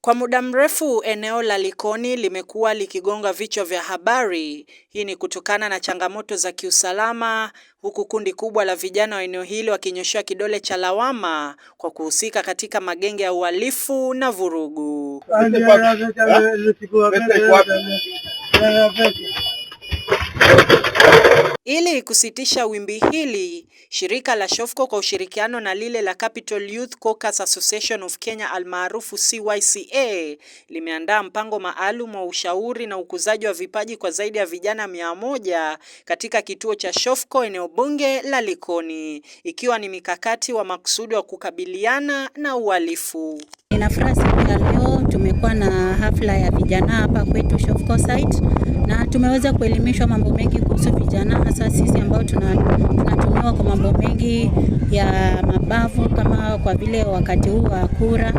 Kwa muda mrefu eneo la Likoni limekuwa likigonga vichwa vya habari. Hii ni kutokana na changamoto za kiusalama, huku kundi kubwa la vijana wa eneo hili wakinyoshewa kidole cha lawama kwa kuhusika katika magenge ya uhalifu na vurugu. Ili kusitisha wimbi hili, shirika la Shofco kwa ushirikiano na lile la Capital Youth Caucus Association of Kenya almaarufu CYCA limeandaa mpango maalum wa ushauri na ukuzaji wa vipaji kwa zaidi ya vijana 100 katika kituo cha Shofco eneo bunge la Likoni, ikiwa ni mikakati wa makusudi wa kukabiliana na uhalifu. Ninafurahi siku ya leo tumekuwa na hafla ya vijana hapa kwetu Shofco site, na tumeweza kuelimishwa mambo mengi kuhusu vijana, hasa sisi ambao tunatumiwa kwa mambo mengi ya mabavu, kama kwa vile wakati huu wa kura,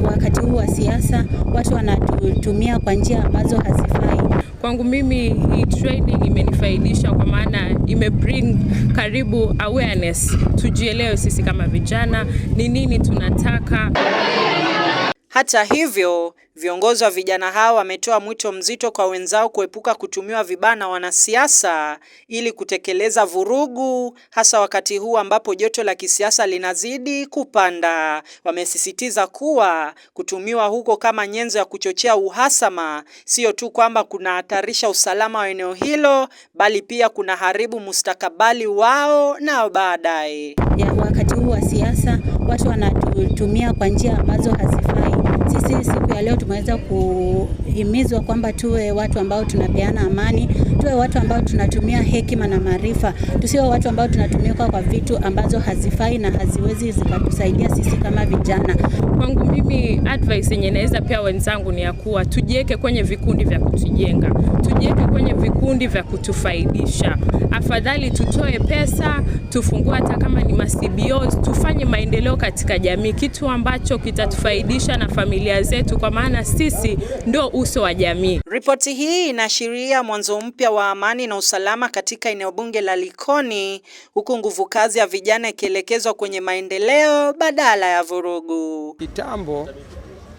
wakati huu wa siasa, watu wanatutumia kwa njia ambazo hazifai. Kwangu mimi hii training imenifaidisha kwa maana imebring karibu awareness, tujielewe sisi kama vijana ni nini tunataka. Hata hivyo, viongozi wa vijana hao wametoa mwito mzito kwa wenzao kuepuka kutumiwa vibaya na wanasiasa ili kutekeleza vurugu, hasa wakati huu ambapo joto la kisiasa linazidi kupanda. Wamesisitiza kuwa kutumiwa huko kama nyenzo ya kuchochea uhasama sio tu kwamba kunahatarisha usalama wa eneo hilo, bali pia kunaharibu mustakabali wao na baadaye. Wakati huu wa siasa watu wanatutumia kwa njia ambazo hazifai. Sisi siku ya leo tumeweza kuhimizwa kwamba tuwe watu ambao tunapeana amani, tuwe watu ambao tunatumia hekima na maarifa, tusiwe watu ambao tunatumia kwa vitu ambazo hazifai na haziwezi zikatusaidia sisi kama vijana. Kwangu mimi advice yenye naweza pia wenzangu ni ya kuwa tujiweke kwenye vikundi vya kutujenga, tujiweke kwenye vikundi vya kutufaidisha. Afadhali tutoe pesa, tufungue hata kama ni CBOs, tufanye maendeleo katika jamii, kitu ambacho kitatufaidisha na familia zetu, kwa maana sisi ndio uso wa jamii. Ripoti hii inaashiria mwanzo mpya wa amani na usalama katika eneo bunge la Likoni, huku nguvu kazi ya vijana ikielekezwa kwenye maendeleo badala ya vurugu. Kitambo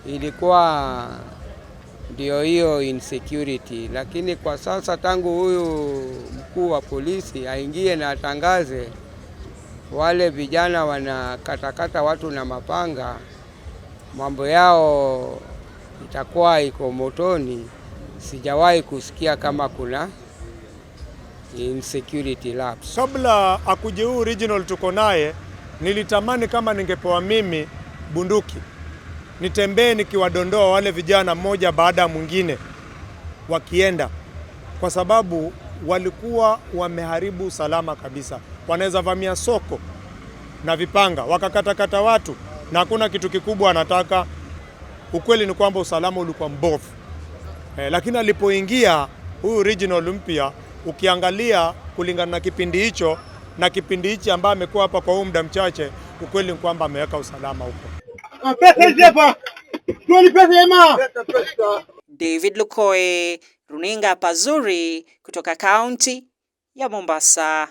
ilikuwa ndio hiyo insecurity, lakini kwa sasa tangu huyu mkuu wa polisi aingie na atangaze wale vijana wanakatakata watu na mapanga, mambo yao itakuwa iko motoni. Sijawahi kusikia kama kuna insecurity lapse. Kabla akuje huu regional tuko naye, nilitamani kama ningepewa mimi bunduki nitembee nikiwadondoa wale vijana mmoja baada ya mwingine wakienda, kwa sababu walikuwa wameharibu usalama kabisa. Wanaweza vamia soko na vipanga wakakatakata watu na hakuna kitu kikubwa anataka. Ukweli ni kwamba usalama ulikuwa mbovu. Lakini alipoingia huyu regional mpya, ukiangalia kulingana na kipindi hicho na kipindi hichi ambaye amekuwa hapa kwa muda mchache, ukweli ni kwamba ameweka usalama huko. David Lukoe, Runinga Pazuri kutoka kaunti ya Mombasa.